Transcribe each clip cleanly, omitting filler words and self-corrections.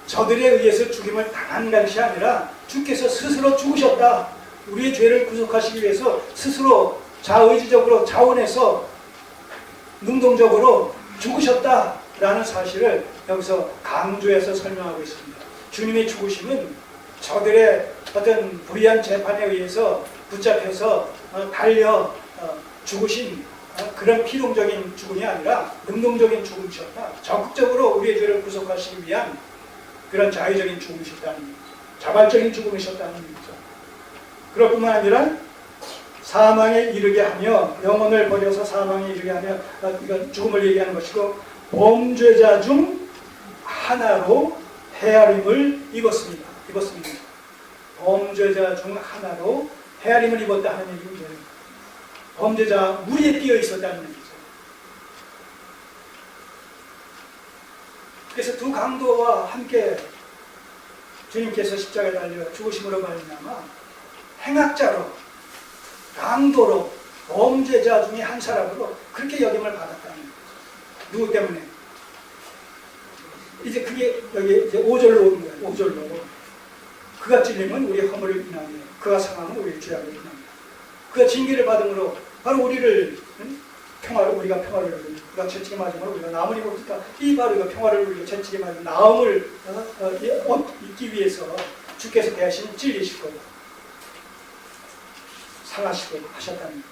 저들에 의해서 죽임을 당한 것이 아니라 주께서 스스로 죽으셨다. 우리의 죄를 구속하시기 위해서 스스로 자의지적으로 자원해서 능동적으로 죽으셨다라는 사실을 여기서 강조해서 설명하고 있습니다. 주님의 죽으심은 저들의 어떤 불의한 재판에 의해서 붙잡혀서 달려 죽으신 그런 피동적인 죽음이 아니라 능동적인 죽음이셨다. 적극적으로 우리의 죄를 구속하시기 위한 그런 자의적인 죽음이셨다는 얘기죠. 자발적인 죽음이셨다는 얘기죠. 그럴 뿐만 아니라 사망에 이르게 하며, 영혼을 버려서 사망에 이르게 하며, 이건 죽음을 얘기하는 것이고, 범죄자 중 하나로 헤아림을 입었습니다. 범죄자 중 하나로 헤아림을 입었다 하는 얘기입니다. 범죄자 무리에 뛰어 있었다는 얘기죠. 그래서 두 강도와 함께 주님께서 십자가에 달려 죽으심으로 말미암아 행악자로, 강도로, 범죄자 중에 한 사람으로 그렇게 여김을 받았다는 거죠. 누구 때문에? 이제 그게 여기 이제 5절로 오는 거예요. 5절로. 그가 찔림은 우리의 허물을 인하여, 그가 상함은 우리의 죄악을 인하여. 그가 징계를 받음으로 바로 우리를 우리가 평화를 누리고, 그가 채찍에 맞음으로 우리가 나음을 입었다. 이 바로 이거 평화를 누리고 채찍에 맞은 나음을 입기 위해서 주께서 대신 찔리시고 상하시고 하셨다는 거예요.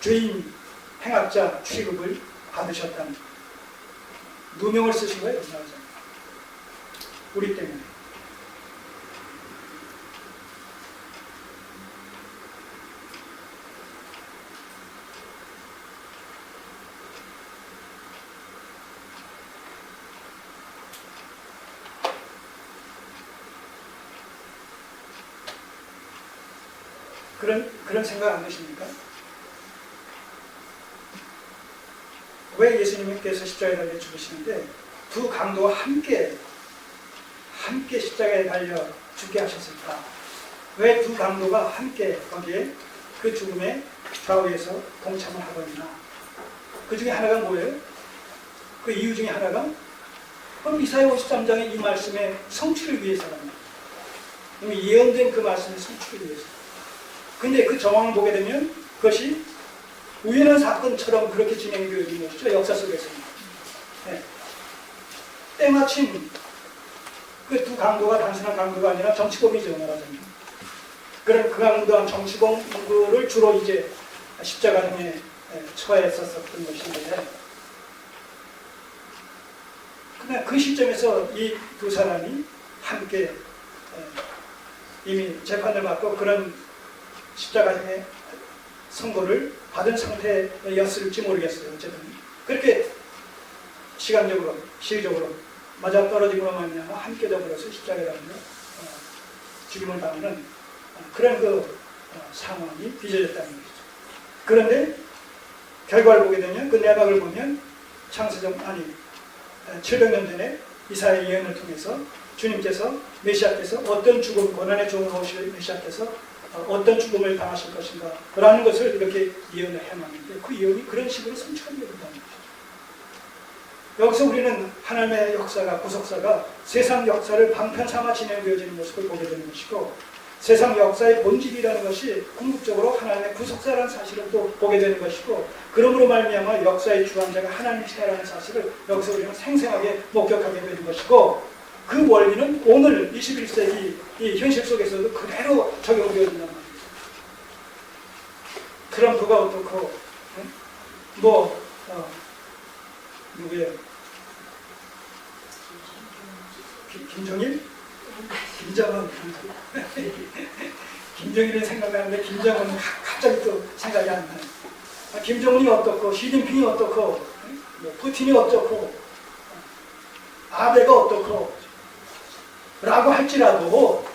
죄인, 행악자 취급을 받으셨다는 거예요. 누명을 쓰신 거예요. 우리 때문에. 그런 생각 안 드십니까? 왜 예수님께서 십자가에 달려 죽으시는데 두 강도와 함께 십자가에 달려 죽게 하셨을까? 왜 두 강도가 함께 거기에 그 죽음의 좌우에서 동참을 하고 있나? 그 중에 하나가 뭐예요? 그 이유 중에 하나가 이사야 53장의 이 말씀의 성취를 위해서랍니다. 이미 예언된 그 말씀의 성취를 위해서. 근데 그 정황을 보게 되면 그것이 우연한 사건처럼 그렇게 진행되어진 것이죠. 역사 속에서는. 네. 때마침 그 두 강도가 단순한 강도가 아니라 정치범이죠. 말하자면. 그런 그 강도한 정치범을 주로 이제 십자가형에 처했었던 것인데, 그냥 그 시점에서 이 두 사람이 함께 이미 재판을 받고 그런 십자가형의 선고를 받은 상태였을지 모르겠어요. 어쨌든 그렇게 시간적으로, 시기적으로 맞아떨어짐으로 말미암아 함께 더불어서 십자가에 달려 죽임을 당하는 그런 그 상황이 빚어졌다는 것이죠. 그런데 결과를 보게 되면, 그 내막을 보면 창세전 700년 전에 이사야의 예언을 통해서 주님께서, 메시아께서 어떤 죽음, 고난의 종으로 오실 메시아께서 어떤 죽음을 당하실 것인가 라는 것을 이렇게 예언을 해놨는데, 그 예언이 그런 식으로 성취가 되었다는 것이죠. 여기서 우리는 하나님의 역사가, 구속사가 세상 역사를 방편삼아 진행되어지는 모습을 보게 되는 것이고, 세상 역사의 본질이라는 것이 궁극적으로 하나님의 구속사라는 사실을 또 보게 되는 것이고, 그러므로 말미암아 역사의 주관자가 하나님이시라는 사실을 여기서 우리는 생생하게 목격하게 되는 것이고, 그 원리는 오늘 21세기 이 현실 속에서도 그대로 적용되어진단 말이죠. 트럼프가 어떻고, 누구예요? 김정일? 김정은. 김정일은 생각나는데 김정은은 갑자기 또 생각이 안 나요. 김정은이 어떻고, 시진핑이 어떻고, 푸틴이 어떻고, 아베가 어떻고 라고 할지라도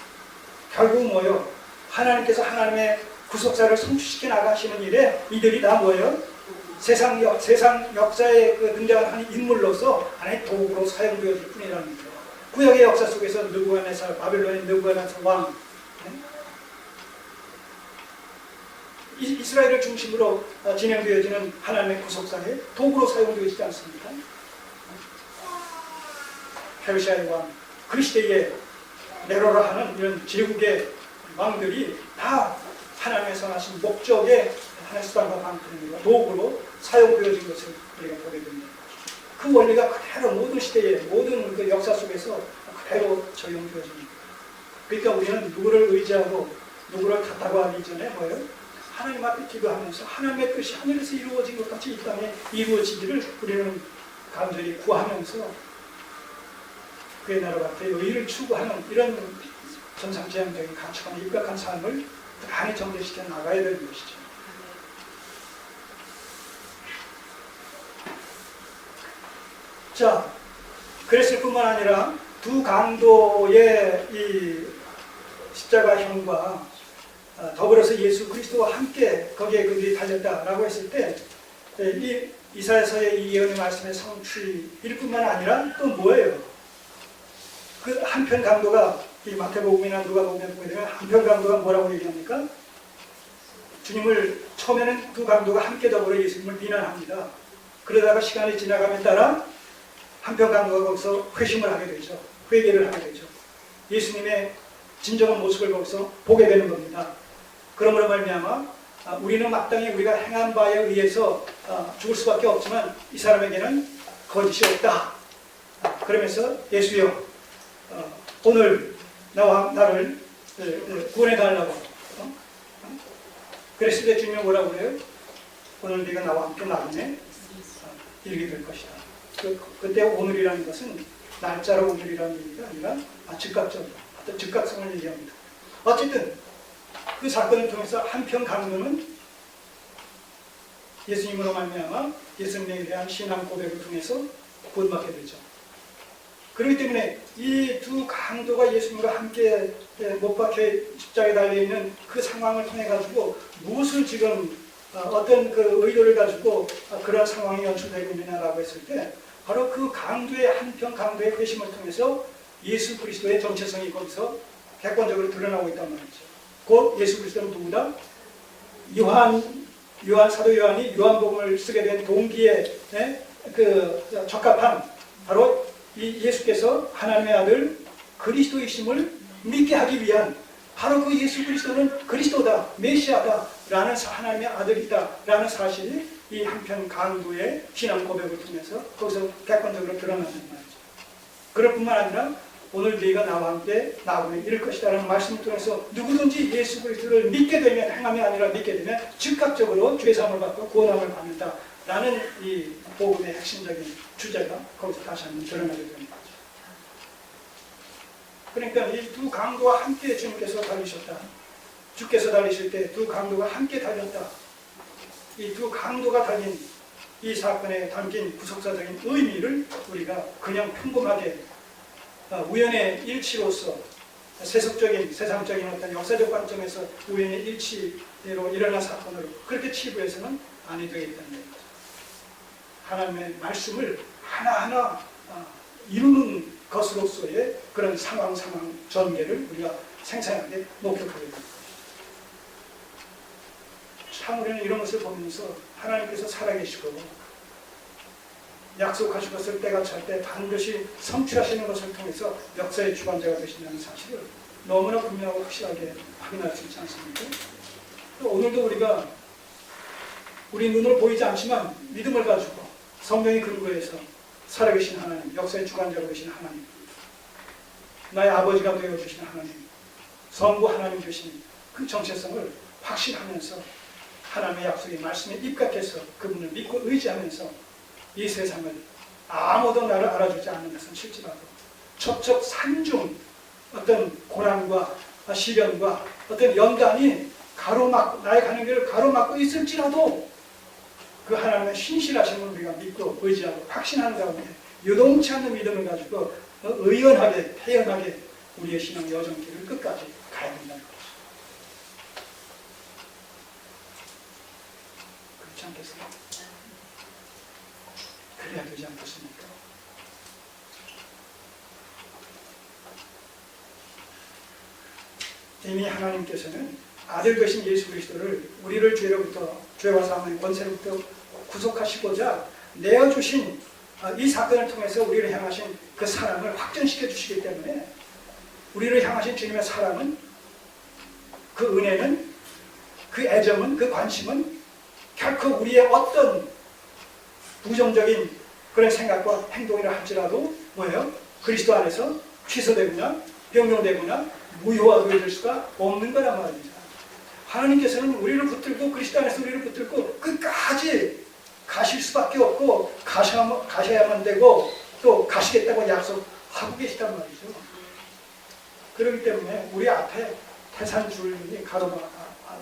결국 뭐예요? 하나님께서 하나님의 구속사를 성취시켜 나가시는 일에 이들이 다 뭐예요? 세상 역사에 등장하는 인물로서 하나의 도구로 사용되어질 뿐이라는 거예요. 구약의 역사 속에서 느부갓네살, 바빌론의 느부갓네살 왕, 이스라엘을 중심으로 진행되어지는 하나님의 구속사의 도구로 사용되어지지 않습니까? 페르시아의 왕, 그 시대에 네로라 하는 이런 제국의 왕들이 다 하나님의 선하신 목적의 하나의 수단과 방편과 도구로 사용되어진 것을 우리가 보게 됩니다. 그 원리가 그대로 모든 시대에 모든 그 역사 속에서 그대로 적용되어집니다. 그러니까 우리는 누구를 의지하고 누구를 탓하고 하기 전에 뭐예요? 하나님 앞에 기도하면서 하나님의 뜻이 하늘에서 이루어진 것 같이 이 땅에 이루어지기를 우리는 간절히 구하면서 그의 나라 앞에 의를 추구하는 이런 전상지향적인 가치관에 입각한 삶을 많이 정제시켜 나가야 되는 것이죠. 자, 그랬을 뿐만 아니라 두 강도의 이 십자가형과 더불어서 예수 그리스도와 함께 거기에 그들이 달렸다라고 했을 때 이 이사야서의 이 예언의 말씀의 성취일 뿐만 아니라 또 뭐예요? 그 한편 강도가 이 마태복음이나 누가복음에 보게 되면 한편 강도가 뭐라고 얘기합니까? 주님을 처음에는 두 강도가 함께 더불어 예수님을 비난합니다. 그러다가 시간이 지나감에 따라 한편 강도가 거기서 회심을 하게 되죠. 회개를 하게 되죠. 예수님의 진정한 모습을 거기서 보게 되는 겁니다. 그러므로 말미암아 우리는 마땅히 우리가 행한 바에 의해서 죽을 수밖에 없지만 이 사람에게는 거짓이 없다. 그러면서 예수여 오늘 나를 구원해 달라고 그랬을 때 주님이 뭐라고 그래요? 오늘 네가 나와 함께 나중에 이르게 될 것이다. 그때 오늘이라는 것은 날짜로 오늘이라는 얘기가 아니라 즉각적으로 어떤 즉각성을 얘기합니다. 어쨌든 그 사건을 통해서 한편 강도는 예수님으로 말미암아 예수님에 대한 신앙 고백을 통해서 구원받게 되죠. 그렇기 때문에 이 두 강도가 예수님과 함께 못 박혀 십자가에 달려있는 그 상황을 통해 가지고 무엇을 지금 어떤 그 의도를 가지고 그런 상황이 연출되고 있느냐라고 했을 때 바로 그 강도의 한편 강도의 회심을 통해서 예수 그리스도의 정체성이 거기서 객관적으로 드러나고 있단 말이죠. 곧 예수 그리스도는 누구다? 사도 요한이 요한복음을 쓰게 된 동기에 그 적합한 바로 이 예수께서 하나님의 아들 그리스도이심을 믿게 하기 위한 바로 그 예수 그리스도는 그리스도다, 메시아다 라는 하나님의 아들이다 라는 사실이 이 한편 강도의 신앙 고백을 통해서 거기서 객관적으로 드러나는 말이죠. 그럴 뿐만 아니라 오늘 네가 나와 함께 나군에 이를 것이다 라는 말씀을 통해서 누구든지 예수 그리스도를 믿게 되면 행함이 아니라 믿게 되면 즉각적으로 죄사함을 받고 구원함을 받는다 라는 이 복음의 핵심적인 주제가 거기서 다시 한번 드러나게 되는 거죠. 그러니까 이 두 강도와 함께 주님께서 달리셨다. 주께서 달리실 때 두 강도가 함께 달렸다. 이 두 강도가 달린 이 사건에 담긴 구속사적인 의미를 우리가 그냥 평범하게 우연의 일치로서 세속적인 세상적인 어떤 역사적 관점에서 우연의 일치로 일어난 사건으로 그렇게 치부해서는 아니 되겠다는 얘기죠. 하나님의 말씀을 하나하나 이루는 것으로서의 그런 상황 전개를 우리가 생생하게 목격하게 됩니다. 참 우리는 이런 것을 보면서 하나님께서 살아계시고 약속하신 것을 때가 찰 때 반드시 성취하시는 것을 통해서 역사의 주관자가 되신다는 사실을 너무나 분명하고 확실하게 확인할 수 있지 않습니까? 오늘도 우리가 우리 눈으로 보이지 않지만 믿음을 가지고 성경의 근거에서 살아계신 하나님, 역사의 주관자가 되신 하나님, 나의 아버지가 되어주신 하나님, 성부 하나님 되신 그 정체성을 확신하면서 하나님의 약속의 말씀에 입각해서 그분을 믿고 의지하면서 이 세상을 아무도 나를 알아주지 않는 것은 실지라도 척척 산중 어떤 고난과 시련과 어떤 연단이 가로막고 나의 가는 길을 가로막고 있을지라도 그 하나님의 신실하심을 우리가 믿고 의지하고 확신하는 가운데 요동치 않는 믿음을 가지고 의연하게 태연하게 우리의 신앙 여정길을 끝까지 가야 된다는 것이죠. 그렇지 않겠습니까? 그래야 되지 않겠습니까? 이미 하나님께서는 아들 되신 예수 그리스도를 우리를 죄로부터 죄와 사망의 권세로부터 구속하시고자 내어주신 이 사건을 통해서 우리를 향하신 그 사랑을 확증시켜 주시기 때문에 우리를 향하신 주님의 사랑은 그 은혜는 그 애정은 그 관심은 결코 우리의 어떤 부정적인 그런 생각과 행동이라 할지라도 뭐예요? 그리스도 안에서 취소되거나 변경되거나 무효화가 될 수가 없는 거란 말입니다. 하나님께서는 우리를 붙들고 그리스도 안에서 우리를 붙들고 끝까지 가실 수밖에 없고 가셔야만 되고 또 가시겠다고 약속하고 계시단 말이죠. 그렇기 때문에 우리 앞에 태산줄이 가로가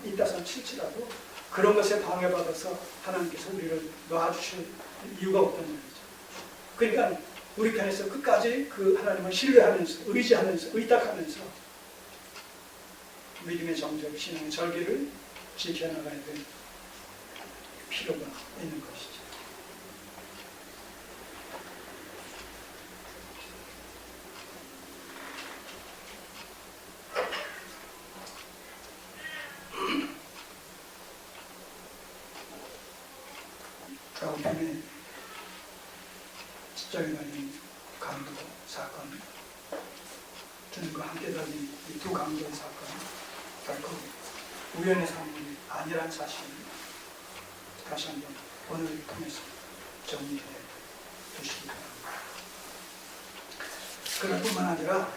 있다선 칠지라도 그런 것에 방해받아서 하나님께서 우리를 놔주실 이유가 없단 말이죠. 그러니까 우리 편에서 끝까지 그 하나님을 신뢰하면서 의지하면서 의탁하면서 믿음의 정절, 신앙의 절기를 지켜나가야 될 필요가 있는 것이죠. 다음편에 십자가에 달린 강도 사건, 주님과 함께 달린 이 두 강도의 사건, 결코 우연의 사건이 아니란 사실을 다시 한번 오늘을 통해서 정리해 주시기 바랍니다. 그럴 뿐만 아니라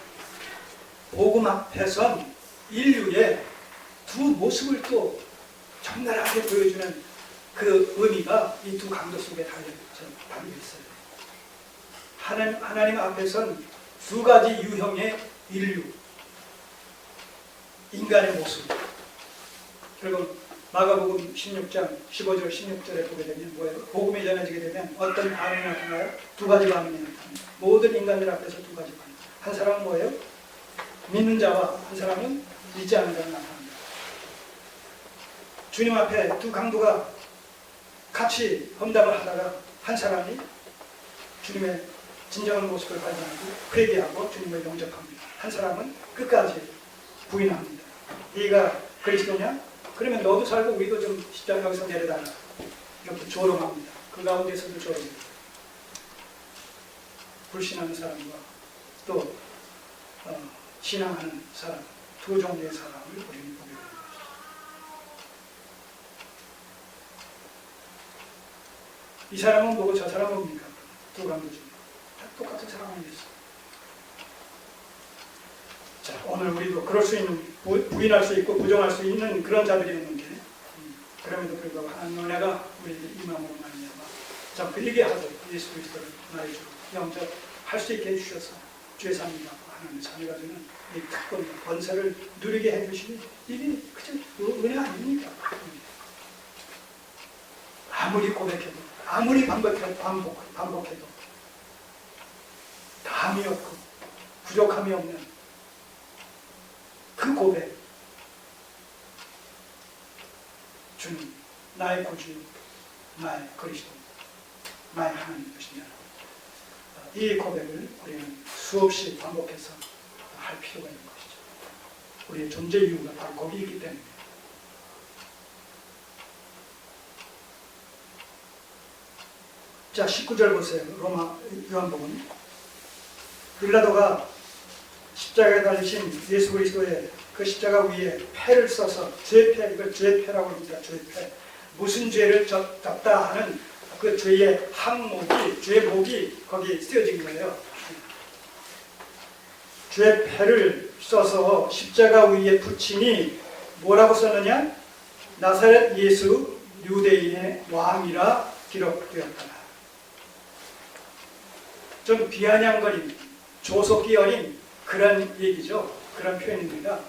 복음 앞에선 인류의 두 모습을 또 적나라하게 보여주는 그 의미가 이 두 강도 속에 담겨 있어요. 하나님 앞에선 두 가지 유형의 인류, 인간의 모습. 결국 마가복음 16장 15절 16절에 보게 되면 뭐예요? 복음이 전해지게 되면 어떤 반응이 나타나요? 두 가지 반응이 나타나요. 모든 인간들 앞에서 두 가지 반응. 한 사람은 뭐예요? 믿는 자와 한 사람은 믿지 않는 자가 나타납니다. 주님 앞에 두 강도가 같이 험담을 하다가 한 사람이 주님의 진정한 모습을 발견하고 회개하고 주님을 영접합니다. 한 사람은 끝까지 부인합니다. 네가 그리스도냐? 그러면 너도 살고 우리도 좀 십자가에서 내려달라. 이렇게 조롱합니다. 그 가운데서도 조롱합니다. 불신하는 사람과 또 신앙하는 사람, 두 종류의 사람을 우리는 보게 됩니다. 이 사람은 뭐고 저 사람은 뭡니까? 두 강도 중에 다 똑같은 사람 아니겠어요? 자, 오늘 우리도 그럴 수 있는, 부인할 수 있고 부정할 수 있는 그런 자들이 있는데 그럼에도 불구하고 하나님 은혜가 우리에게 임함으로 말미암아 참 그리게 하도록 예수 그리스도를 나의 주로 영접할 수 있게 해주셔서 주의 삶이라고 하나님의 자녀가 되는 이 특권, 권세를 누리게 해주시니 이게 그저 은혜 아닙니까? 아무리 고백해도 아무리 반복해도 담이 없고 부족함이 없는 그 고백, 주님 나의 구주, 나의 그리스도, 나의 하나님이시냐, 이 고백을 우리는 수없이 반복해서 할 필요가 있는 것이죠. 우리의 존재 이유가 바로 거기 있기 때문에. 자, 19절 보세요. 로마 요한복음. 빌라도가 십자가에 달리신 예수 그리스도의 그 십자가 위에 패를 써서 죄패, 이걸 죄패라고 합니다. 죄패. 무슨 죄를 졌다 하는 그 죄의 항목이, 죄목이 거기 쓰여진 거예요. 죄패를 써서 십자가 위에 붙이니 뭐라고 썼느냐? 나사렛 예수 유대인의 왕이라 기록되었다. 좀 비아냥거린, 조속기 어린 그런 얘기죠. 그런 표현입니다.